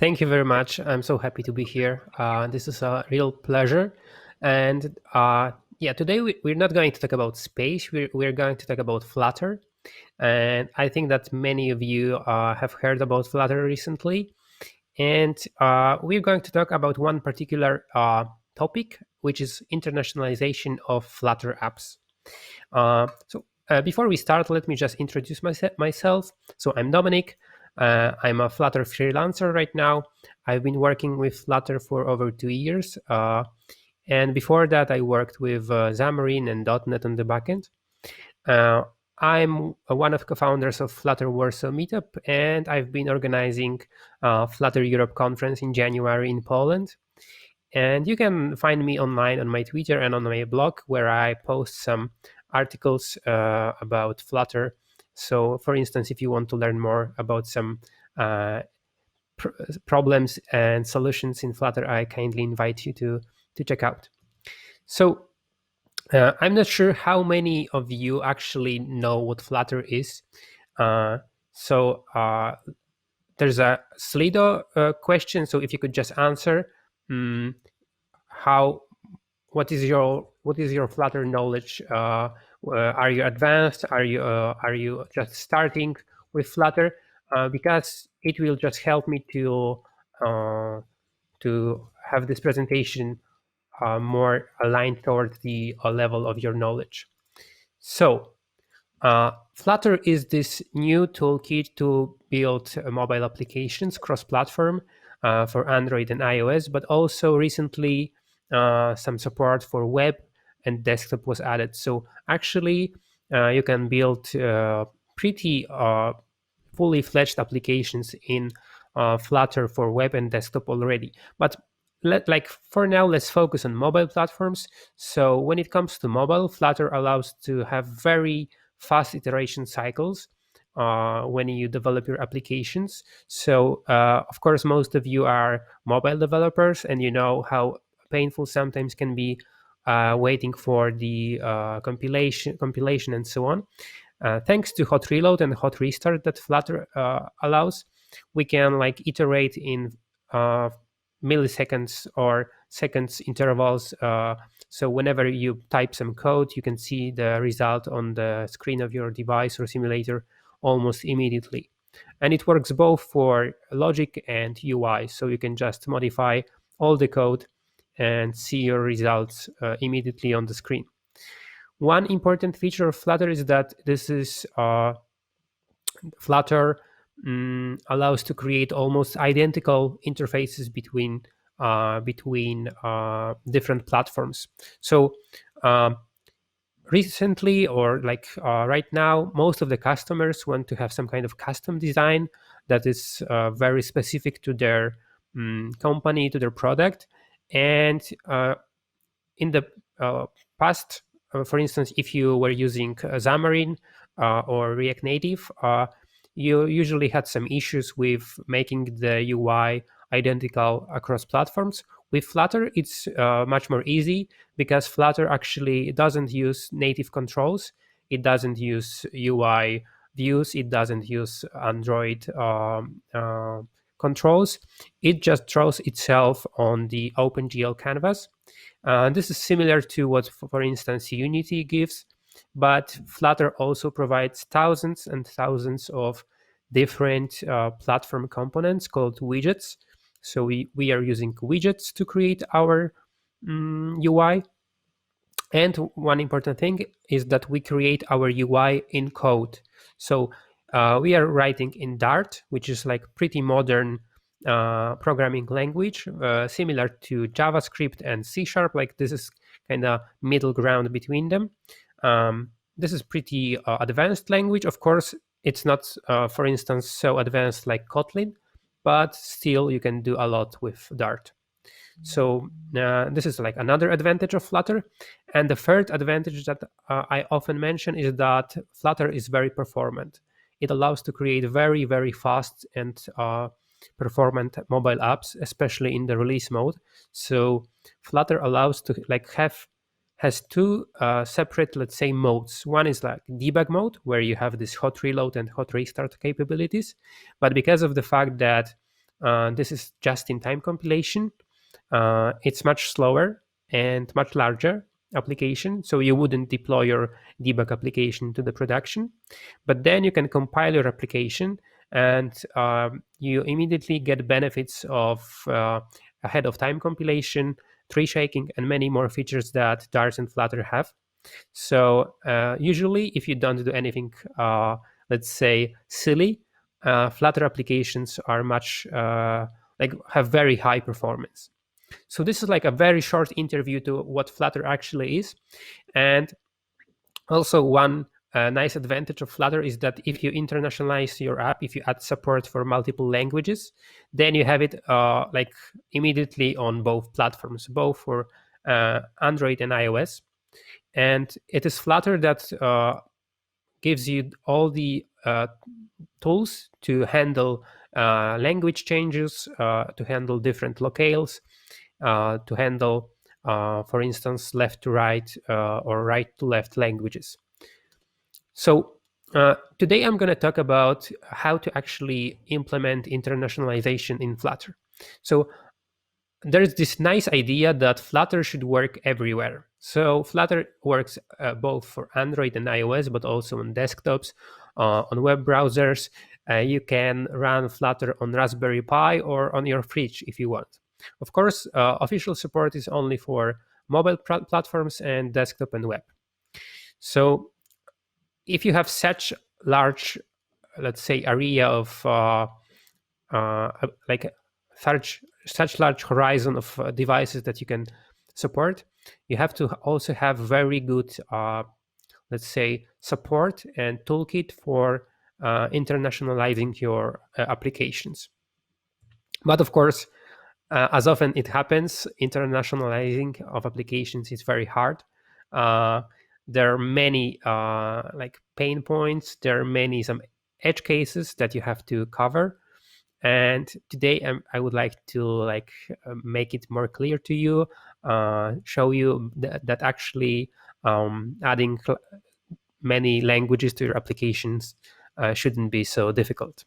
Thank you very much. I'm so happy to be here. This is a real pleasure. And yeah, today we're not going to talk about space. We're going to talk about Flutter. And I think that many of you have heard about Flutter recently. And we're going to talk about one particular topic, which is internationalization of Flutter apps. Before we start, let me just introduce myself. So I'm Dominik. I'm a Flutter freelancer right now. I've been working with Flutter for over 2 years. And before that, I worked with Xamarin and .NET on the backend. Uh, I'm one of co-founders of Flutter Warsaw Meetup, and I've been organizing Flutter Europe conference in January in Poland. And you can find me online on my Twitter and on my blog, where I post some articles about Flutter. So, for instance, if you want to learn more about some uh, problems and solutions in Flutter, I kindly invite you to check out. So, I'm not sure how many of you actually know what Flutter is. Uh, so, there's a Slido question. So, if you could just answer. How what is your Flutter knowledge? Are you advanced? Are you just starting with Flutter? Because it will just help me uh, to have this presentation more aligned towards the level of your knowledge. So Flutter is this new toolkit to build mobile applications cross-platform for Android and iOS, but also recently some support for web and desktop was added. So actually, you can build pretty fully fledged applications in Flutter for web and desktop already. But for now, let's focus on mobile platforms. So when it comes to mobile, Flutter allows to have very fast iteration cycles when you develop your applications. So of course, most of you are mobile developers, and you know how painful sometimes can be waiting for the compilation and so on. Thanks to hot reload and hot restart that Flutter allows, we can iterate in uh, milliseconds or seconds intervals. So whenever you type some code, you can see the result on the screen of your device or simulator almost immediately. And it works both for logic and UI. So you can just modify all the code and see your results immediately on the screen. One important feature of Flutter is that this is Flutter allows to create almost identical interfaces between different platforms. So recently, or right now, most of the customers want to have some kind of custom design that is very specific to their company, to their product. And in the past, for instance, if you were using Xamarin or React Native, you usually had some issues with making the UI identical across platforms. With Flutter, it's much more easy because Flutter actually doesn't use native controls. It doesn't use UI views. It doesn't use Android controls. It just draws itself on the OpenGL canvas. This is similar to what, for instance, Unity gives, but Flutter also provides thousands and thousands of different platform components called widgets. So we are using widgets to create our UI. And one important thing is that we create our UI in code. So we are writing in Dart, which is like pretty modern programming language, similar to JavaScript and C#. Like this is kind of middle ground between them. This is pretty advanced language. Of course, it's not, for instance, so advanced like Kotlin, but still you can do a lot with Dart. So this is like another advantage of Flutter. And the third advantage that I often mention is that Flutter is very performant. It allows to create very, very fast and performant mobile apps, especially in the release mode. So Flutter allows to has two separate, let's say, modes. One is like debug mode, where you have this hot reload and hot restart capabilities. But because of the fact that This is just-in-time compilation. It's much slower and much larger application, so you wouldn't deploy your debug application to the production. But then you can compile your application, and you immediately get benefits of ahead of time compilation, tree shaking, and many more features that Dart and Flutter have. So usually, if you don't do anything, let's say silly, Flutter applications are much like have very high performance. So this is like a very short interview to what Flutter actually is. And also one nice advantage of Flutter is that if you internationalize your app, if you add support for multiple languages, then you have it like immediately on both platforms, both for Android and iOS. And it is Flutter that gives you all the tools to handle language changes, to handle different locales, to handle, for instance, left to right or right to left languages. So today I'm going to talk about how to actually implement internationalization in Flutter. So there's this nice idea that Flutter should work everywhere. So Flutter works both for Android and iOS, but also on desktops, on web browsers. You can run Flutter on Raspberry Pi or on your fridge if you want. Of course, official support is only for mobile platforms and desktop and web. So if you have such large, let's say, area of like such large horizon of devices that you can support, you have to also have very good, let's say, support and toolkit for internationalizing your applications. But of course, as often it happens, internationalizing of applications is very hard. Uh, there are many like pain points. There are many some edge cases that you have to cover. And today I would like to like make it more clear to you, show you that actually adding many languages to your applications shouldn't be so difficult.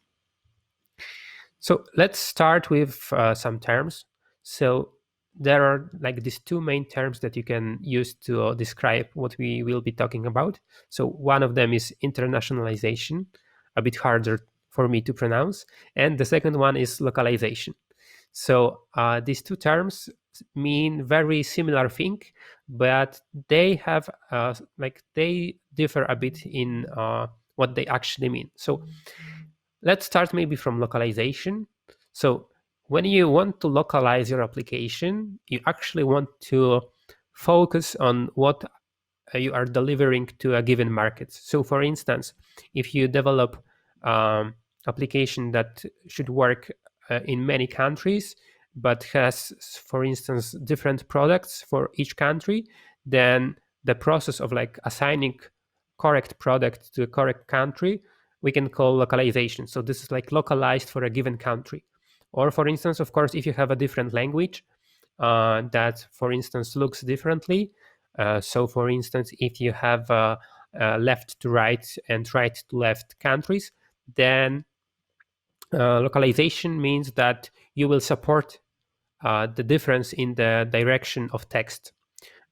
So let's start with some terms. So there are like these two main terms that you can use to describe what we will be talking about. So one of them is internationalization, a bit harder for me to pronounce, and the second one is localization. So these two terms mean very similar thing, but they have like they differ a bit in what they actually mean. So let's start maybe from localization. So when you want to localize your application, you actually want to focus on what you are delivering to a given market. So for instance, if you develop application that should work in many countries, but has, for instance, different products for each country, then the process of like assigning correct product to a correct country we can call localization. So this is like localized for a given country. Or for instance, of course, if you have a different language that, for instance, looks differently. So for instance, if you have left to right and right to left countries, then localization means that you will support the difference in the direction of text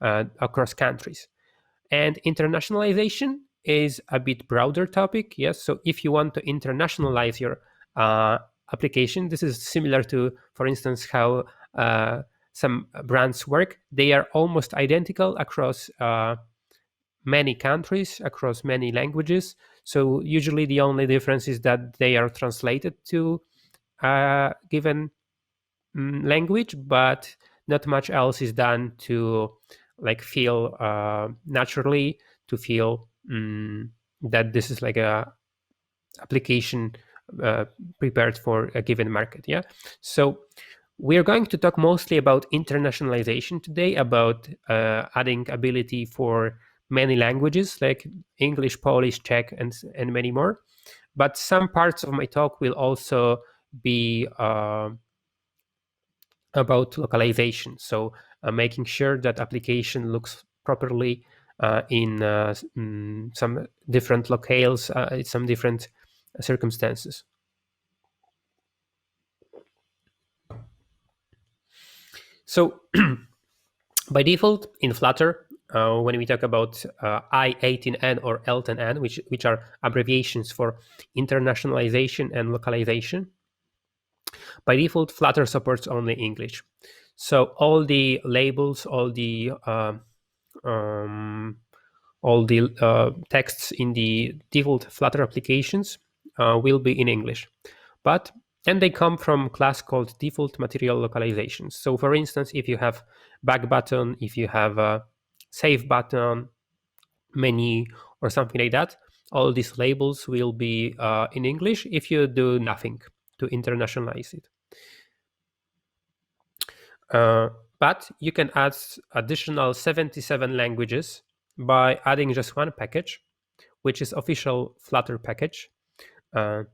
across countries. And internationalization is a bit broader topic. Yes, so if you want to internationalize your application, this is similar to, for instance, how some brands work. They are almost identical across many countries, across many languages. So usually the only difference is that they are translated to a given language, but not much else is done to like feel naturally, to feel that this is like a application uh, prepared for a given market. Yeah, so we're going to talk mostly about internationalization today, about adding ability for many languages like English, Polish, Czech, and many more. But some parts of my talk will also be about localization. So making sure that application looks properly in some different locales, some different circumstances. So by default in Flutter, when we talk about I18N or L10N, which are abbreviations for internationalization and localization, by default Flutter supports only English. So all the labels, all the texts in the default Flutter applications will be in English. But and they come from a class called default material localizations. So for instance, if you have back button, if you have a save button, menu, or something like that, all these labels will be in English if you do nothing to internationalize it. But you can add additional 77 languages by adding just one package, which is official Flutter package. And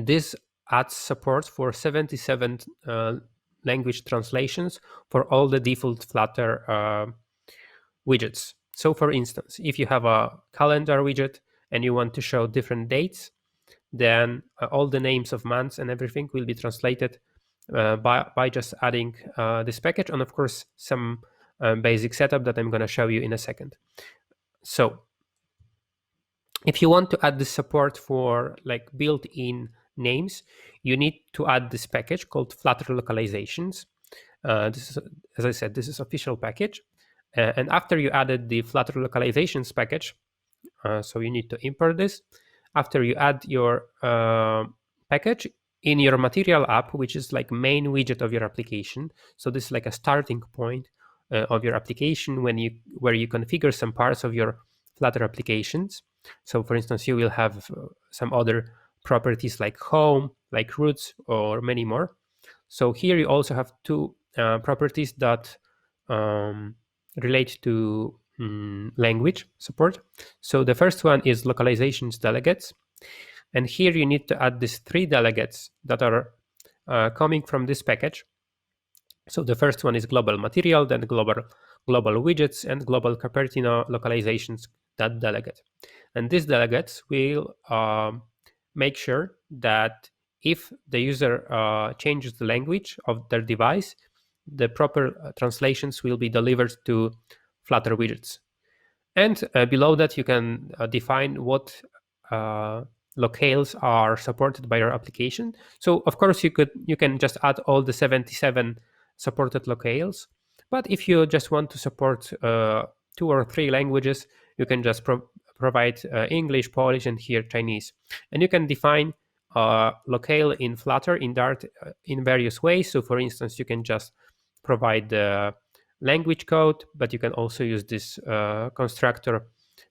this adds support for 77 language translations for all the default Flutter widgets. So for instance, if you have a calendar widget and you want to show different dates, then all the names of months and everything will be translated by just adding this package, and of course some basic setup that I'm going to show you in a second. So if you want to add the support for like built-in names, you need to add this package called Flutter Localizations. This is, as I said, this is official package. And after you added the Flutter Localizations package, so you need to import this. After you add your package in your Material app, which is like main widget of your application. So this is like a starting point of your application where you configure some parts of your Flutter applications. So for instance, you will have some other properties like home, like roots, or many more. So here you also have two properties that relate to language support. So the first one is localizations delegates. And here you need to add these three delegates that are coming from this package. So the first one is global material, then global widgets, and global Cupertino localizations that delegate. And these delegates will make sure that if the user changes the language of their device, the proper translations will be delivered to Flutter widgets. And below that, you can define what locales are supported by your application. So of course, you can just add all the 77 supported locales. But if you just want to support 2 or 3 languages, you can just provide English, Polish, and here Chinese. And you can define locale in Flutter, in Dart, in various ways. So for instance, you can just provide the language code, but you can also use this constructor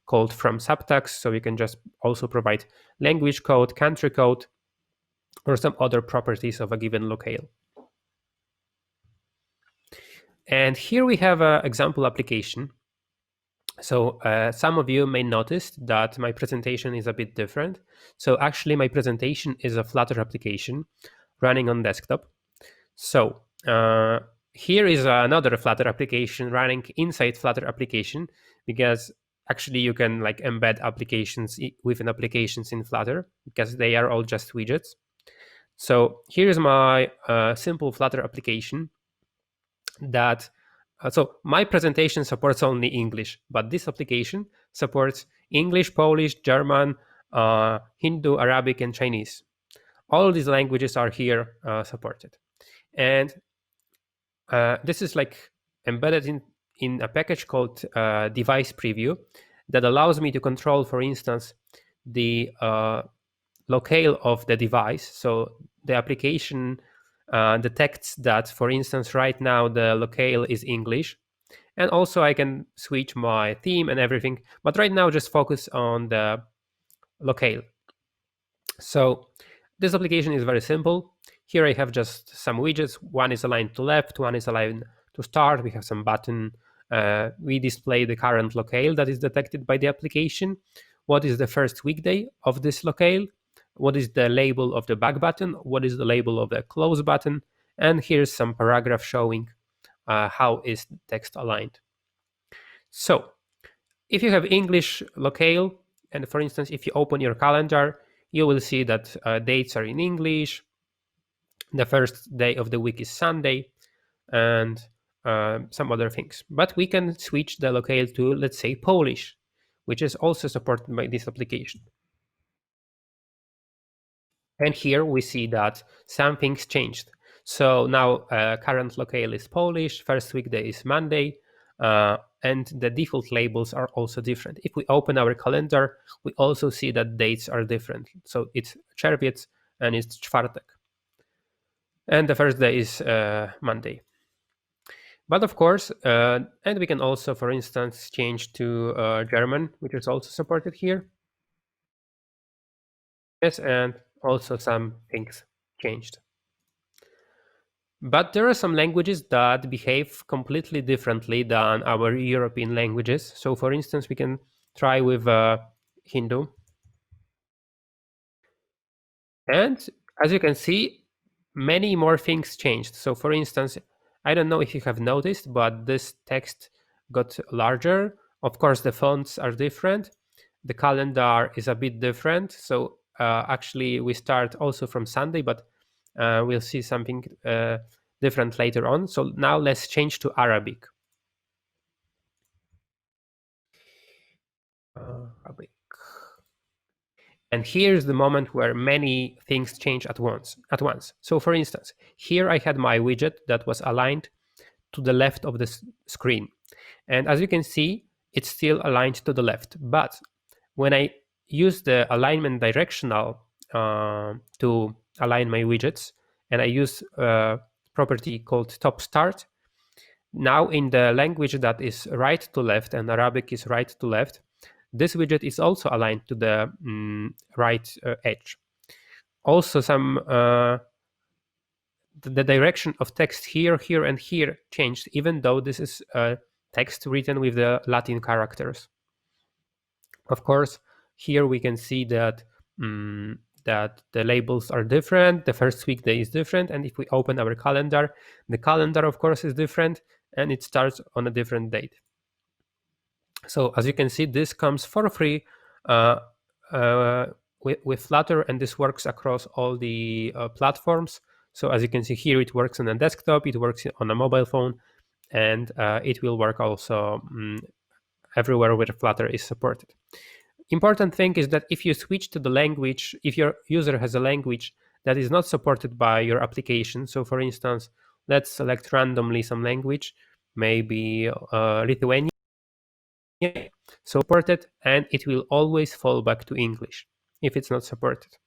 called from subtags. So you can just also provide language code, country code, or some other properties of a given locale. And here we have an example application. So some of you may notice that my presentation is a bit different. So actually my presentation is a Flutter application running on desktop. So here is another Flutter application running inside Flutter application, because actually you can like embed applications within applications in Flutter because they are all just widgets. So here's my simple Flutter application that so my presentation supports only English, but this application supports English, Polish, German, Hindu, Arabic, and Chinese. All these languages are here supported. And this is like embedded in a package called device preview that allows me to control, for instance, the locale of the device. So the application detects that, for instance, right now the locale is English. And also I can switch my theme and everything. But right now, just focus on the locale. So this application is very simple. Here I have just some widgets. One is aligned to left, one is aligned to start. We have some button. We display the current locale that is detected by the application. What is the first weekday of this locale? What is the label of the back button? What is the label of the close button? And here's some paragraph showing how is the text aligned. So if you have English locale, and for instance, if you open your calendar, you will see that dates are in English. The first day of the week is Sunday. and some other things. But we can switch the locale to, let's say, Polish, which is also supported by this application. And here we see that some things changed. So now current locale is Polish, first weekday is Monday, and the default labels are also different. If we open our calendar, we also see that dates are different. So it's czerwiec and it's czwartek. And the first day is Monday. But of course, and we can also, for instance, change to German, which is also supported here. Yes, and also some things changed. But there are some languages that behave completely differently than our European languages. So, for instance, we can try with Hindu. And as you can see, many more things changed. So, for instance, I don't know if you have noticed, but this text got larger. Of course, the fonts are different. The calendar is a bit different. So, actually, we start also from Sunday, but we'll see something different later on. So, now let's change to Arabic. Arabic. And here's the moment where many things change at once. So for instance, here I had my widget that was aligned to the left of the screen. And as you can see, it's still aligned to the left. But when I use the alignment directional to align my widgets, and I use a property called top start, now in the language that is right to left and Arabic is right to left, this widget is also aligned to the right edge. Also, the direction of text here, here, and here changed, even though this is text written with the Latin characters. Of course, here we can see that that the labels are different. The first weekday is different, and if we open our calendar, the calendar, of course, is different, and it starts on a different date. So as you can see, this comes for free uh, with Flutter, and this works across all the platforms. So as you can see here, it works on a desktop, it works on a mobile phone, and it will work also everywhere where Flutter is supported. Important thing is that if you switch to the language, if your user has a language that is not supported by your application, so for instance, let's select randomly some language, maybe Lithuanian, supported, and it will always fall back to English if it's not supported.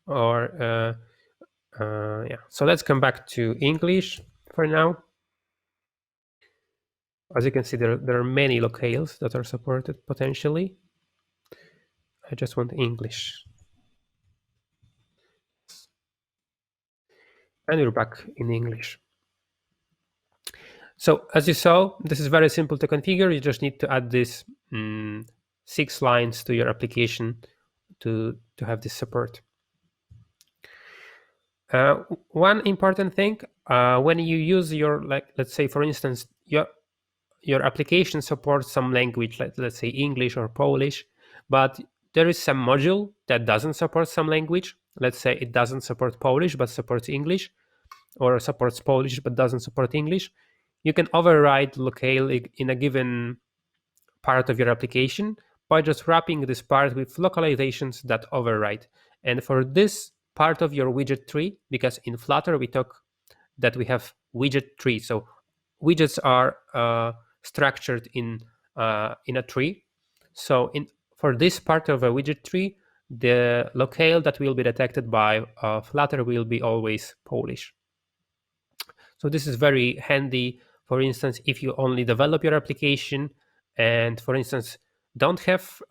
Or yeah, so let's come back to English for now. As you can see, there are many locales that are supported potentially. I just want English. And we're back in English. So as you saw, this is very simple to configure. You just need to add this 6 lines to your application to have this support. One important thing, when you use your, like, let's say, for instance, your application supports some language, like let's say English or Polish, but there is some module that doesn't support some language. Let's say it doesn't support Polish but supports English, or supports Polish but doesn't support English. You can override locale in a given part of your application by just wrapping this part with localizations that override. And for this part of your widget tree, because in Flutter we talk that we have widget tree, so widgets are structured in a tree. So for this part of a widget tree, the locale that will be detected by Flutter will be always Polish. So this is very handy. For instance, if you only develop your application and, for instance, don't have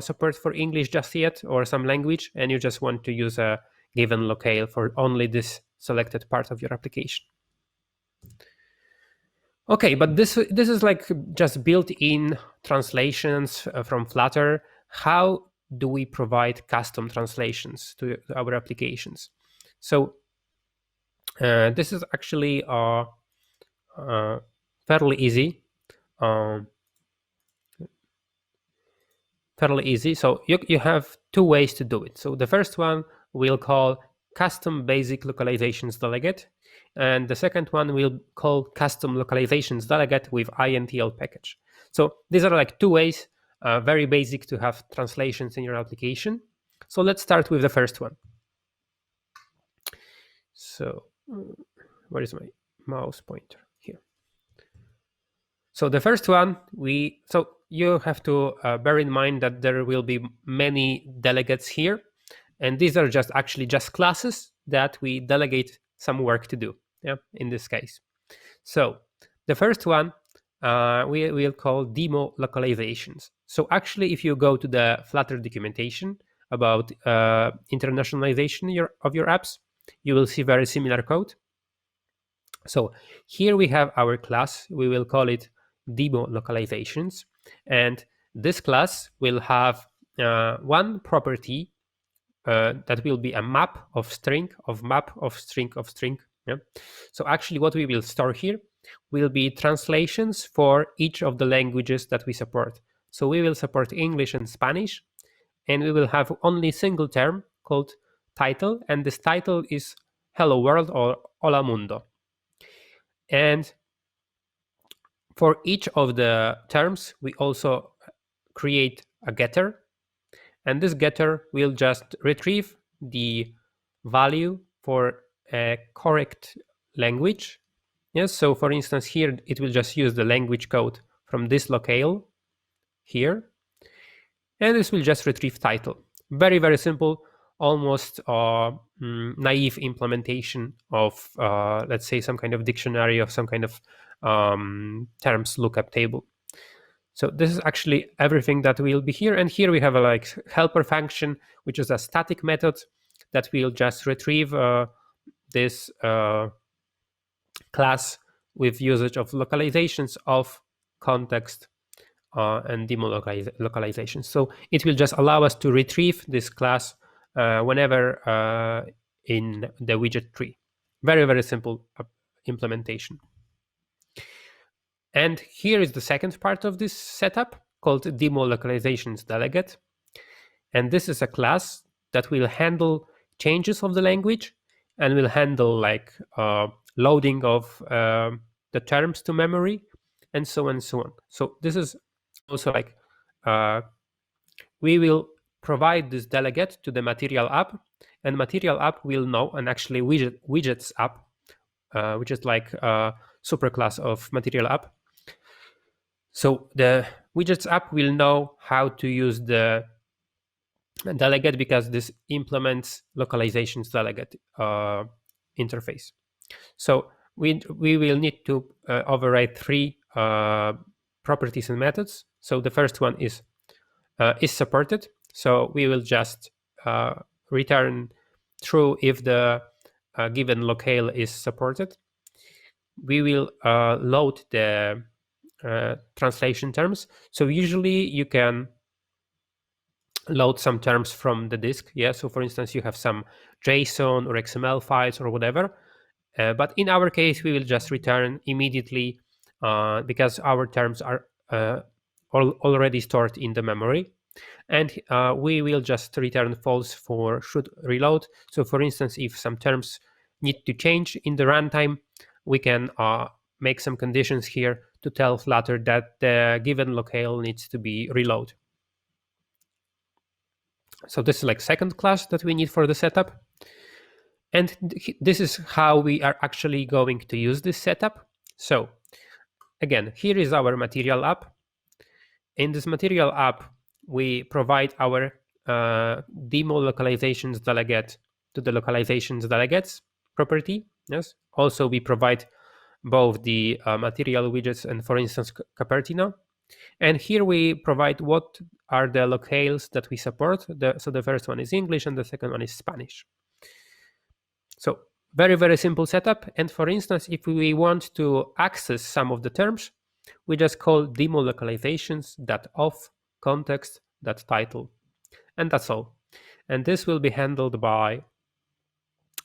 support for English just yet or some language, and you just want to use a given locale for only this selected part of your application. Okay, but this is like just built-in translations from Flutter. How do we provide custom translations to our applications? So this is actually fairly easy. Fairly easy. So you have two ways to do it. So the first one we'll call custom basic localizations delegate, and the second one we'll call custom localizations delegate with INTL package. So these are like two ways, very basic, to have translations in your application. So let's start with the first one. So where is my mouse pointer? Here. So the first one, so you have to bear in mind that there will be many delegates here, and these are actually just classes that we delegate some work to do. Yeah, in this case. So the first one we will call DemoLocalizations. So actually, if you go to the Flutter documentation about internationalization of your apps, you will see very similar code. So here we have our class. We will call it DemoLocalizations, and this class will have one property that will be a map of string of map of string of string. Yeah. So actually, what we will store here will be translations for each of the languages that we support. So we will support English and Spanish, and we will have only a single term called title, and this title is Hello World or Hola Mundo. And for each of the terms, we also create a getter, and this getter will just retrieve the value for a correct language. Yes, so for instance, here it will just use the language code from this locale here, and this will just retrieve title. Very, very simple, almost naive implementation of, let's say, some kind of dictionary of some kind of terms lookup table. So this is actually everything that will be here. And here we have a like helper function, which is a static method that will just retrieve this class with usage of localizations of context and DemoLocalization. So it will just allow us to retrieve this class whenever in the widget tree. Very, very simple implementation. And here is the second part of this setup called DemoLocalizations delegate. And this is a class that will handle changes of the language and will handle like loading of the terms to memory and so on and so on. So this is also like we will provide this delegate to the Material app, and Material app will know, and actually widgets app, which is like a superclass of Material app. So the widgets app will know how to use the delegate because this implements localizations delegate interface. So we will need to override three properties and methods. So the first one is supported. So we will just return true if the given locale is supported. We will load the translation terms. So usually you can load some terms from the disk. Yeah. So for instance, you have some JSON or XML files or whatever. But in our case, we will just return immediately because our terms are already stored in the memory. And we will just return false for should reload. So for instance, if some terms need to change in the runtime, we can make some conditions here to tell Flutter that the given locale needs to be reload. So this is like second class that we need for the setup. And this is how we are actually going to use this setup. So again, here is our Material app. In this Material app, we provide our DemoLocalizations delegate to the localizations delegates property. Yes. Also, we provide both the material widgets and, for instance, Cupertino. And here we provide what are the locales that we support. So the first one is English and the second one is Spanish. So very, very simple setup. And for instance, if we want to access some of the terms, we just call DemoLocalizations.off context.title. And that's all. And this will be handled by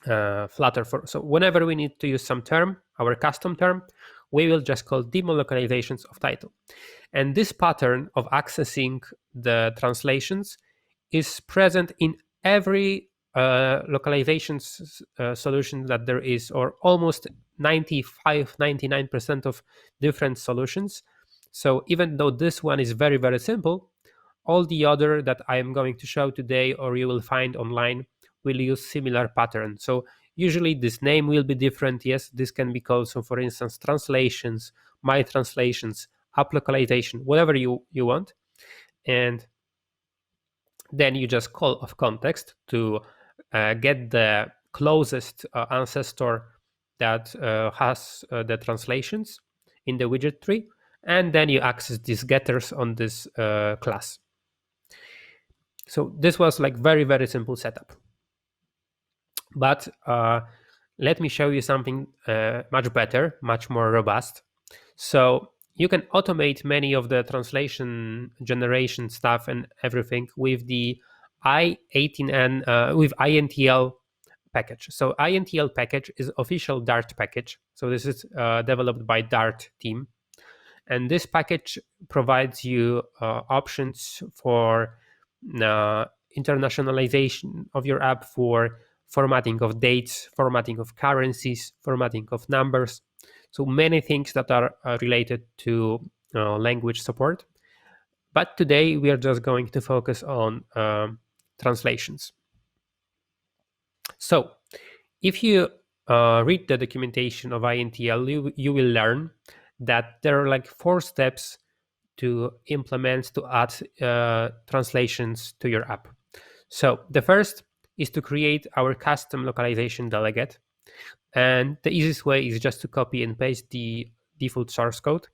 Flutter. So whenever we need to use some term, our custom term, we will just call DemoLocalizations of title. And this pattern of accessing the translations is present in every localizations solutions that there is, or almost 99% of different solutions. So even though this one is very, very simple, all the other that I am going to show today or you will find online will use similar pattern. So usually this name will be different. Yes, this can be called, so for instance, translations, my translations, app localization, whatever you want. And then you just call of context to get the closest ancestor that has the translations in the widget tree, and then you access these getters on this class. So this was like very, very simple setup. But let me show you something much better, much more robust. So you can automate many of the translation generation stuff and everything with the I18N with INTL package. So INTL package is official Dart package. So this is developed by Dart team, and this package provides you options for internationalization of your app, for formatting of dates, formatting of currencies, formatting of numbers. So many things that are related to language support. But today we are just going to focus on translations. So if you read the documentation of INTL, you will learn that there are like 4 steps to implement, to add translations to your app. So the first is to create our custom localization delegate. And the easiest way is just to copy and paste the default source code.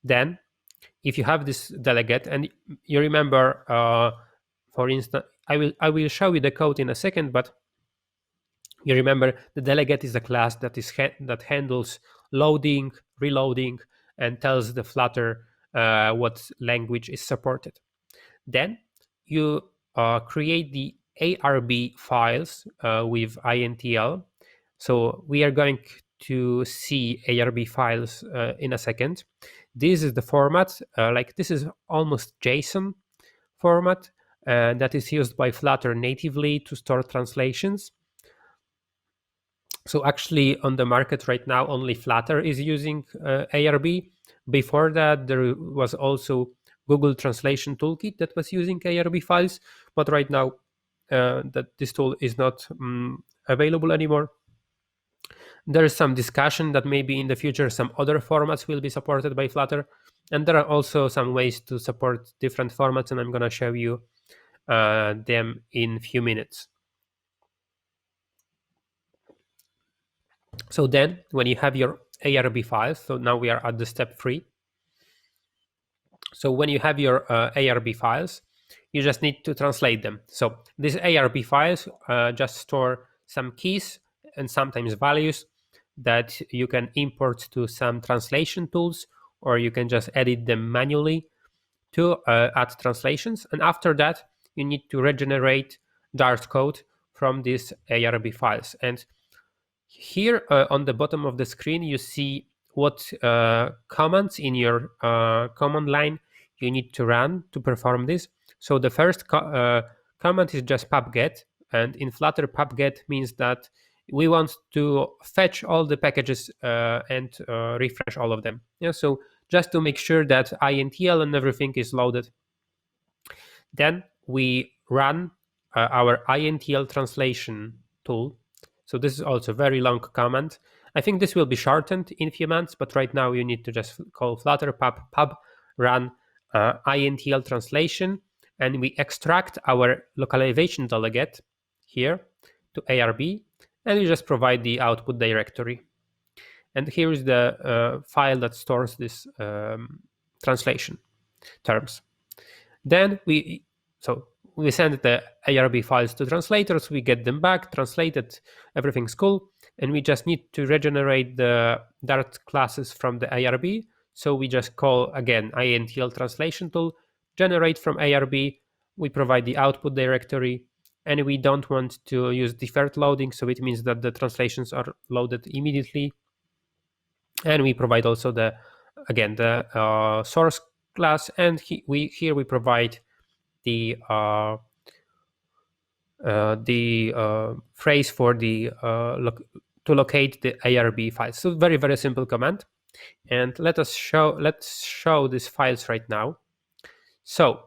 Then, if you have this delegate, and you remember, for instance, I will show you the code in a second, but you remember the delegate is a class that that handles loading, reloading, and tells the Flutter what language is supported. Then you create the ARB files with INTL. So we are going to see ARB files in a second. This is the format, like this is almost JSON format that is used by Flutter natively to store translations. So actually on the market right now, only Flutter is using ARB. Before that, there was also Google Translation Toolkit that was using ARB files, but right now that this tool is not available anymore. There is some discussion that maybe in the future some other formats will be supported by Flutter, and there are also some ways to support different formats, and I'm going to show you them in a few minutes. So then when you have your ARB files, so now we are at the step 3. So when you have your ARB files, you just need to translate them. So these ARB files just store some keys and sometimes values that you can import to some translation tools, or you can just edit them manually to add translations. And after that, you need to regenerate Dart code from these ARB files. And here on the bottom of the screen, you see what commands in your command line you need to run to perform this. So the first command is just pubget, and in Flutter, pubget means that we want to fetch all the packages and refresh all of them. Yeah, so just to make sure that INTL and everything is loaded. Then we run our INTL translation tool. So this is also a very long command. I think this will be shortened in a few months, but right now you need to just call Flutter pub run INTL translation, and we extract our localization delegate here to ARB, and we just provide the output directory. And here is the file that stores this translation terms. Then we send the ARB files to translators, we get them back, translated, everything's cool, and we just need to regenerate the Dart classes from the ARB. So we just call, again, INTL translation tool, generate from ARB, we provide the output directory, and we don't want to use deferred loading, so it means that the translations are loaded immediately. And we provide also the source class, and here we provide the phrase for the to locate the ARB files. So very, very simple command. And let's show these files right now. So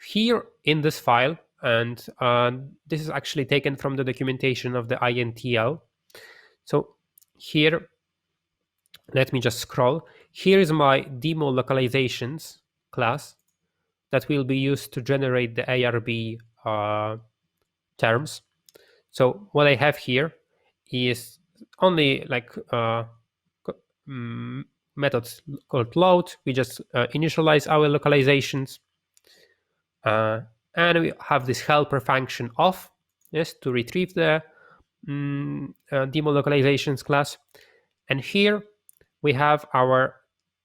here in this file, and this is actually taken from the documentation of the INTL. So here, let me just scroll. Here is my DemoLocalizations class that will be used to generate the ARB terms. So what I have here is only like methods called load. We just initialize our localizations, and we have this helper function of, yes, to retrieve the demo localizations class. And here we have our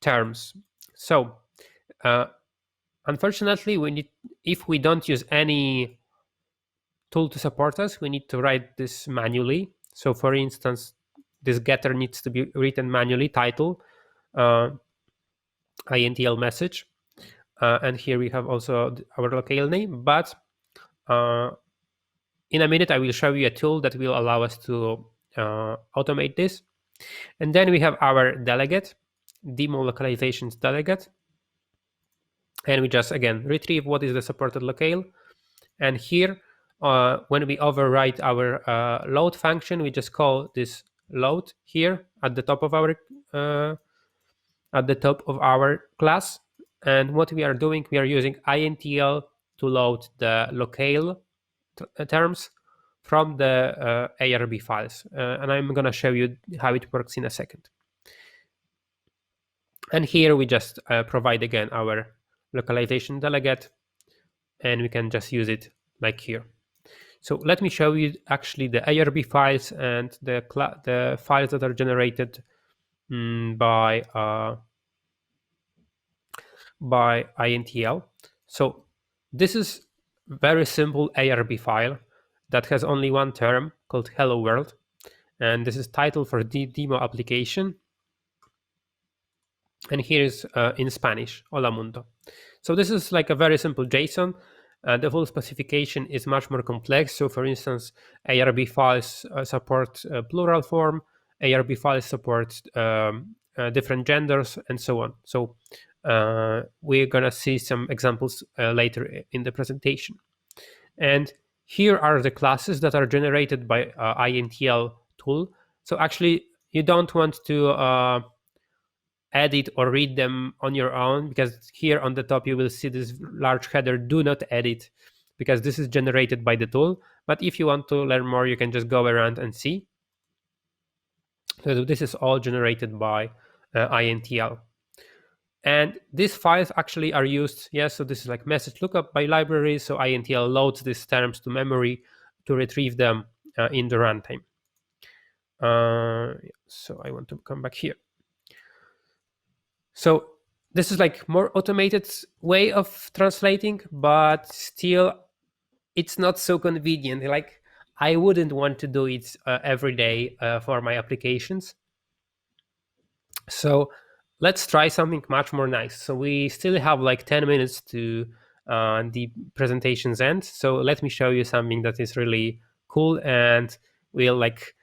terms. So unfortunately, if we don't use any tool to support us, we need to write this manually. So for instance, this getter needs to be written manually, title, INTL message. And here we have also our locale name. But in a minute, I will show you a tool that will allow us to automate this. And then we have our delegate, demo localizations delegate. And we just, again, retrieve what is the supported locale. And here, when we override our load function, we just call this load here at the top of our class. And what we are doing, we are using INTL to load the locale terms from the ARB files. And I'm going to show you how it works in a second. And here we just provide again our localization delegate, and we can just use it like here. So let me show you actually the ARB files and the files that are generated by INTL. So this is very simple ARB file that has only one term called hello world, and this is title for the demo application. And here is in Spanish, hola mundo. So this is like a very simple JSON. The full specification is much more complex. So for instance, ARB files support plural form, ARB files support different genders, and so on. So we're going to see some examples later in the presentation. And here are the classes that are generated by INTL tool. So actually, you don't want to edit or read them on your own, because here on the top you will see this large header, do not edit, because this is generated by the tool. But if you want to learn more, you can just go around and see. So this is all generated by INTL. And these files actually are used, yes, so this is like message lookup by library. So INTL loads these terms to memory to retrieve them in the runtime. So I want to come back here. So this is like more automated way of translating, but still it's not so convenient. Like I wouldn't want to do it every day for my applications. So let's try something much more nice. So we still have like 10 minutes to the presentation's end. So let me show you something that is really cool, and we'll like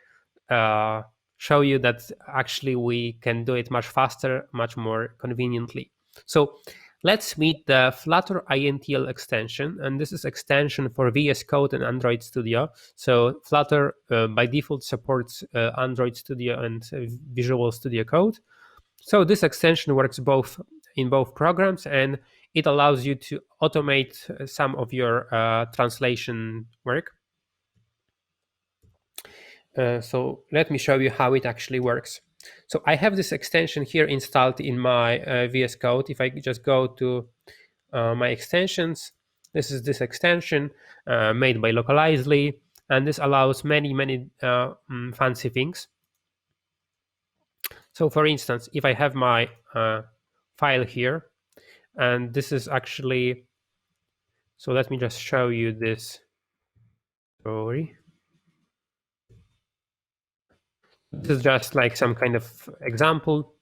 show you that actually we can do it much faster, much more conveniently. So let's meet the Flutter INTL extension, and this is extension for VS Code and Android Studio. So Flutter by default supports Android Studio and Visual Studio Code. So this extension works in both programs, and it allows you to automate some of your translation work. So let me show you how it actually works. So I have this extension here installed in my VS Code. If I just go to my extensions, this is this extension made by Localizely, and this allows many fancy things. So for instance, if I have my file here, and this is actually, so let me just show you this story. This is just like some kind of example.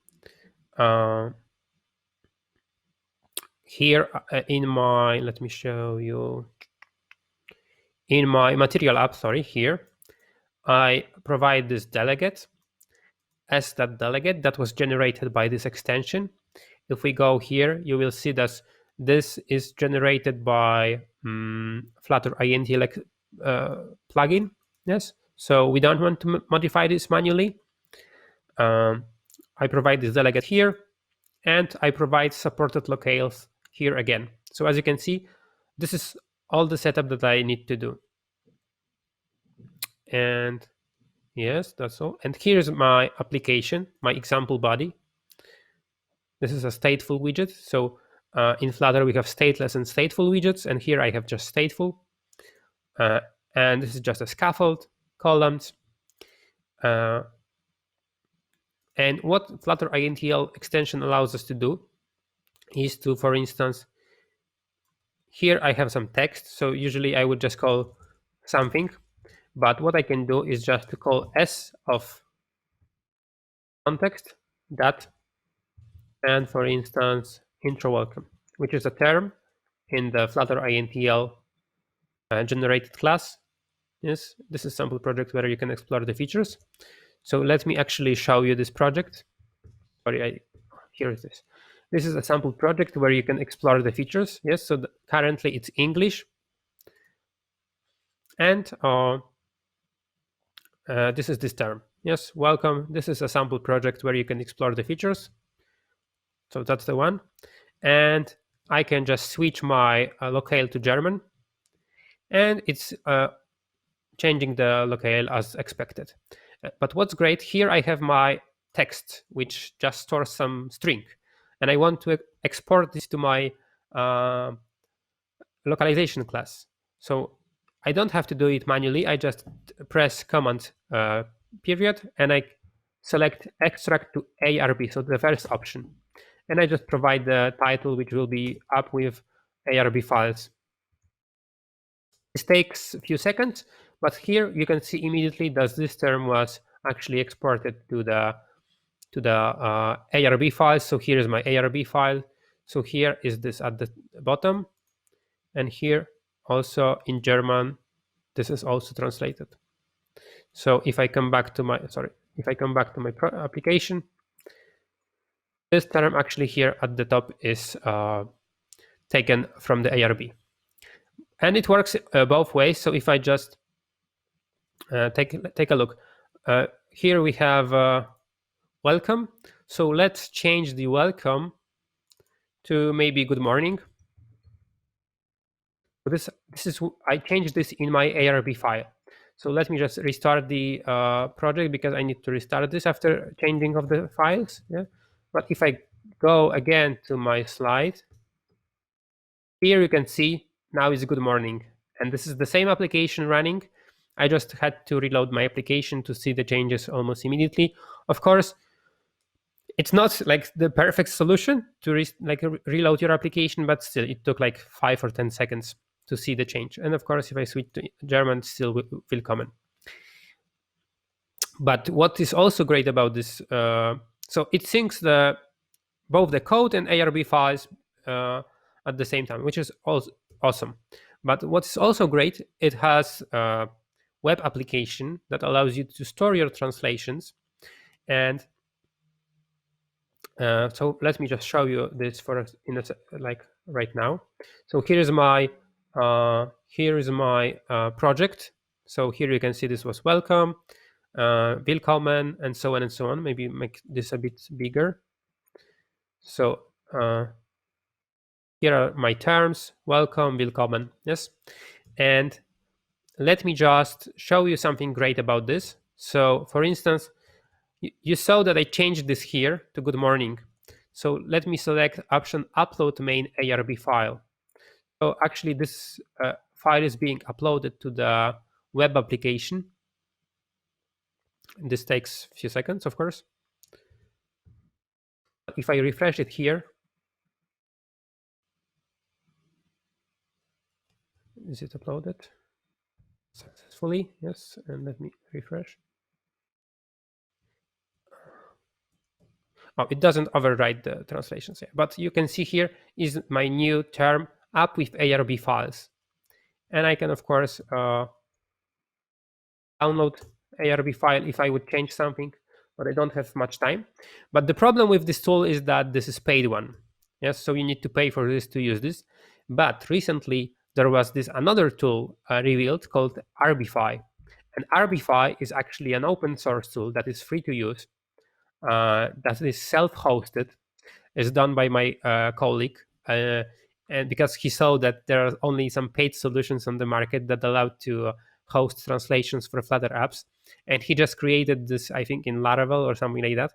Here in my, let me show you. in my material app, here, I provide this delegate as that delegate that was generated by this extension. If we go here, you will see that this is generated by Flutter INTL plugin. Yes, so we don't want to modify this manually. I provide this delegate here, and I provide supported locales here again. So as you can see, this is all the setup that I need to do. And yes, that's all. And here's my application, my example body. This is a stateful widget. So in Flutter, we have stateless and stateful widgets. And here I have just stateful. And this is just a scaffold, columns. And what Flutter INTL extension allows us to do is to, for instance, here I have some text. So usually I would just call something. But what I can do is just to call s of context, that, and for instance, intro welcome, which is a term in the Flutter INTL generated class. Yes, this is a sample project where you can explore the features. So let me actually show you this project. Sorry, here it is. This is a sample project where you can explore the features. Yes, so currently it's English. And this is this term. Yes, welcome. This is a sample project where you can explore the features. So that's the one. And I can just switch my locale to German. And it's changing the locale as expected. But what's great, here I have my text, which just stores some string. And I want to export this to my localization class. So I don't have to do it manually. I just press command period, and I select extract to ARB, so the first option. And I just provide the title, which will be up with ARB files. This takes a few seconds, but here you can see immediately that this term was actually exported to the ARB file. So here is my ARB file. So here is this at the bottom, and here also in German, this is also translated. So if I come back to my application, this term actually here at the top is taken from the ARB. And it works both ways. So if I just take a look, here we have welcome. So let's change the welcome to maybe good morning. This is, I changed this in my ARB file. So let me just restart the project, because I need to restart this after changing of the files. Yeah. But if I go again to my slide, here you can see now is good morning. And this is the same application running. I just had to reload my application to see the changes almost immediately. Of course, it's not like the perfect solution to reload your application, but still it took like 5 or 10 seconds to see the change. And of course, if I switch to German, still will come in. But what is also great about this, so it syncs both the code and ARB files at the same time, which is also awesome. But what's also great, it has a web application that allows you to store your translations. And so let me just show you this like right now. So here is my project. So here you can see this was welcome, willkommen, and so on and so on. Maybe make this a bit bigger. So here are my terms: welcome, willkommen. Yes, and let me just show you something great about this. So for instance, you saw that I changed this here to good morning. So let me select option upload main ARB file. So actually this file is being uploaded to the web application. This takes a few seconds, of course. If I refresh it here, is it uploaded successfully? Yes, and let me refresh. Oh, it doesn't override the translations here, but you can see here is my new term up with ARB files. And I can, of course, download ARB file if I would change something, but I don't have much time. But the problem with this tool is that this is paid one. Yes, so you need to pay for this to use this. But recently there was this another tool revealed called RBFi. And RBFi is actually an open source tool that is free to use, that is self-hosted, is done by my colleague, and because he saw that there are only some paid solutions on the market that allow to host translations for Flutter apps, and he just created this, I think, in Laravel or something like that.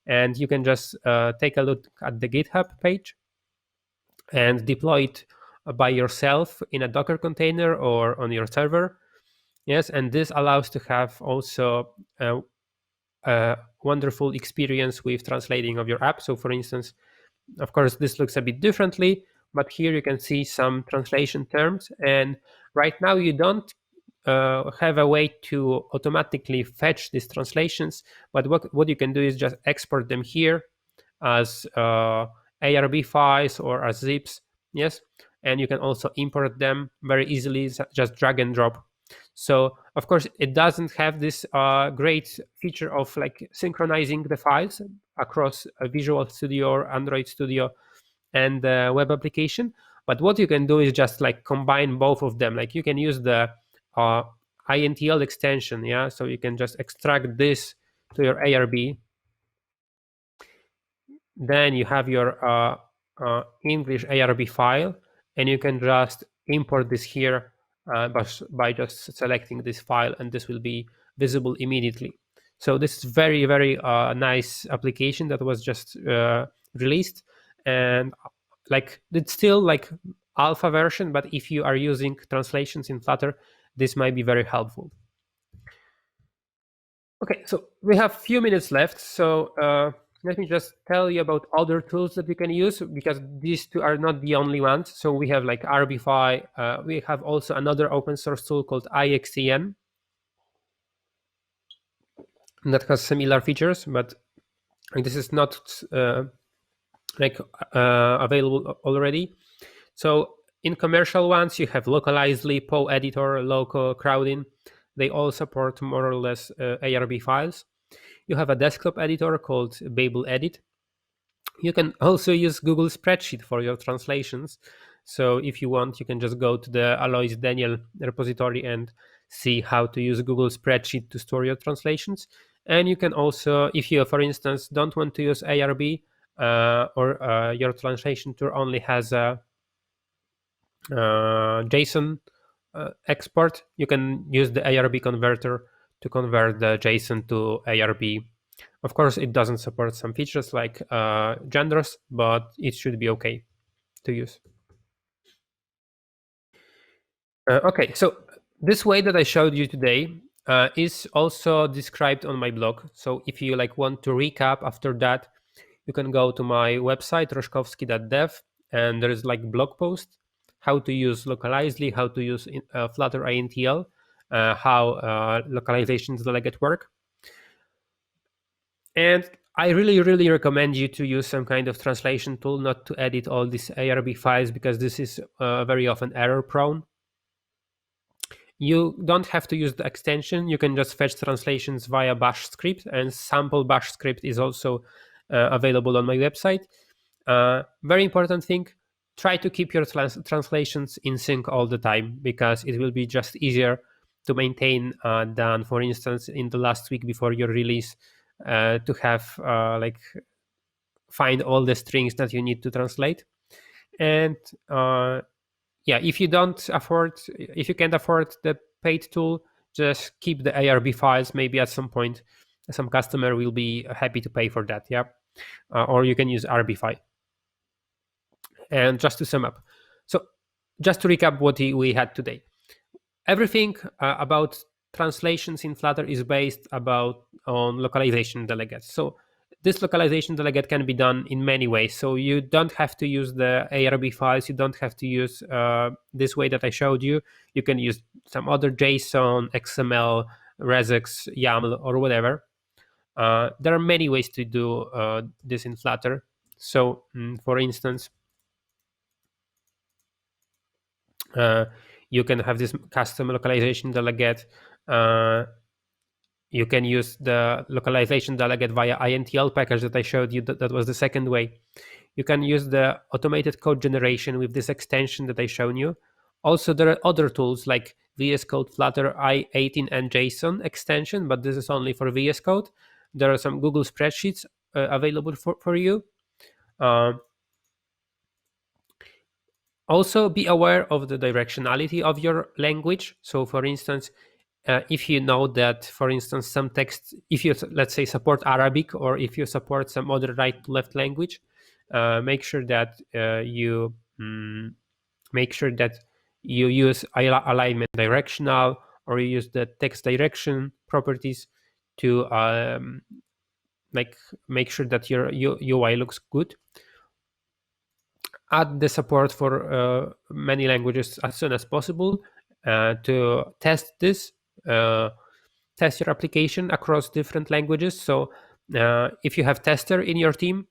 And you can just take a look at the GitHub page and deploy it by yourself in a Docker container or on your server. Yes, and this allows to have also a wonderful experience with translating of your app. So, for instance, of course, this looks a bit differently, but here you can see some translation terms. And right now you don't have a way to automatically fetch these translations, but what you can do is just export them here as ARB files or as zips. Yes, and you can also import them very easily, just drag and drop. So of course it doesn't have this great feature of like synchronizing the files across a Visual Studio or Android Studio and the web application. But what you can do is just like combine both of them. Like you can use the uh, INTL extension, yeah. So you can just extract this to your ARB. Then you have your English ARB file, and you can just import this here by just selecting this file, and this will be visible immediately. So this is very, very nice application that was just released, and like it's still like alpha version, but if you are using translations in Flutter, this might be very helpful. Okay, so we have few minutes left. So let me just tell you about other tools that you can use, because these two are not the only ones. So we have like RBFi. We have also another open source tool called IXEN that has similar features, but this is not like available already. So in commercial ones, you have Localizely, POEditor, Loco, Crowdin. They all support more or less ARB files. You have a desktop editor called BabelEdit. You can also use Google Spreadsheet for your translations. So if you want, you can just go to the Alois Daniel repository and see how to use Google Spreadsheet to store your translations. And you can also, if you, for instance, don't want to use ARB, or your translation tool only has a JSON export, you can use the ARB converter to convert the JSON to ARB. Of course, it doesn't support some features like genders, but it should be okay to use. Okay, so this way that I showed you today is also described on my blog. So if you like want to recap after that, you can go to my website roszkowski.dev, and there is like blog post how to use Localizely, how to use Flutter INTL, how localizations delegate work. And I really, really recommend you to use some kind of translation tool, not to edit all these ARB files, because this is very often error prone. You don't have to use the extension. You can just fetch translations via bash script, and sample bash script is also available on my website. Very important thing, try to keep your translations in sync all the time, because it will be just easier to maintain than, for instance, in the last week before your release, to have like find all the strings that you need to translate. And yeah, if you can't afford the paid tool, just keep the ARB files. Maybe at some point some customer will be happy to pay for that. Yeah, or you can use RBFi. And just to sum up, so just to recap what we had today, everything about translations in Flutter is based on localization delegates. So this localization delegate can be done in many ways. So you don't have to use the ARB files. You don't have to use this way that I showed you. You can use some other JSON, XML, regex, YAML, or whatever. There are many ways to do this in Flutter. So, for instance, you can have this custom localization delegate. You can use the localization delegate via INTL package that I showed you. That was the second way. You can use the automated code generation with this extension that I shown you. Also, there are other tools like VS Code, Flutter, I18, and JSON extension, but this is only for VS Code. There are some Google spreadsheets available for you. Also, be aware of the directionality of your language. So, for instance, if you know that, for instance, some text, if you, let's say, support Arabic, or if you support some other right to left language, make sure that you use alignment directional, or you use the text direction properties to like make sure that your UI looks good. Add the support for many languages as soon as possible to test this. Test your application across different languages. So if you have tester in your team,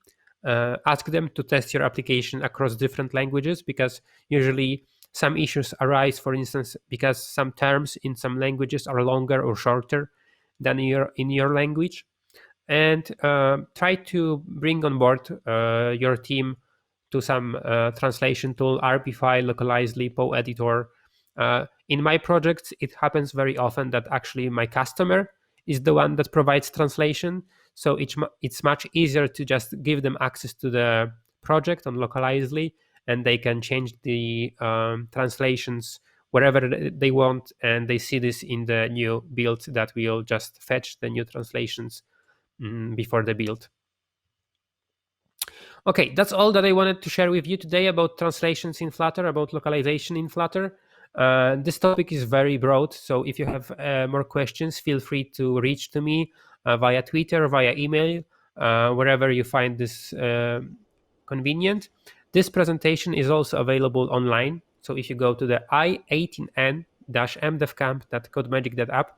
ask them to test your application across different languages, because usually some issues arise, for instance, because some terms in some languages are longer or shorter than in your language. And try to bring on board your team to some translation tool, RPFile, Localizely, POEditor. In my projects, it happens very often that actually my customer is the one that provides translation. So it's much easier to just give them access to the project on Localizely, and they can change the translations wherever they want, and they see this in the new build that will just fetch the new translations before the build. Okay, that's all that I wanted to share with you today about translations in Flutter, about localization in Flutter. This topic is very broad, so if you have more questions, feel free to reach to me via Twitter, via email, wherever you find this convenient. This presentation is also available online, so if you go to the i18n-mdevcamp.codemagic.app,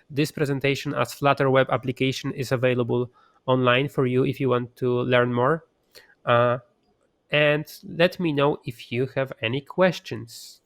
this presentation as Flutter web application is available online for you if you want to learn more. And let me know if you have any questions.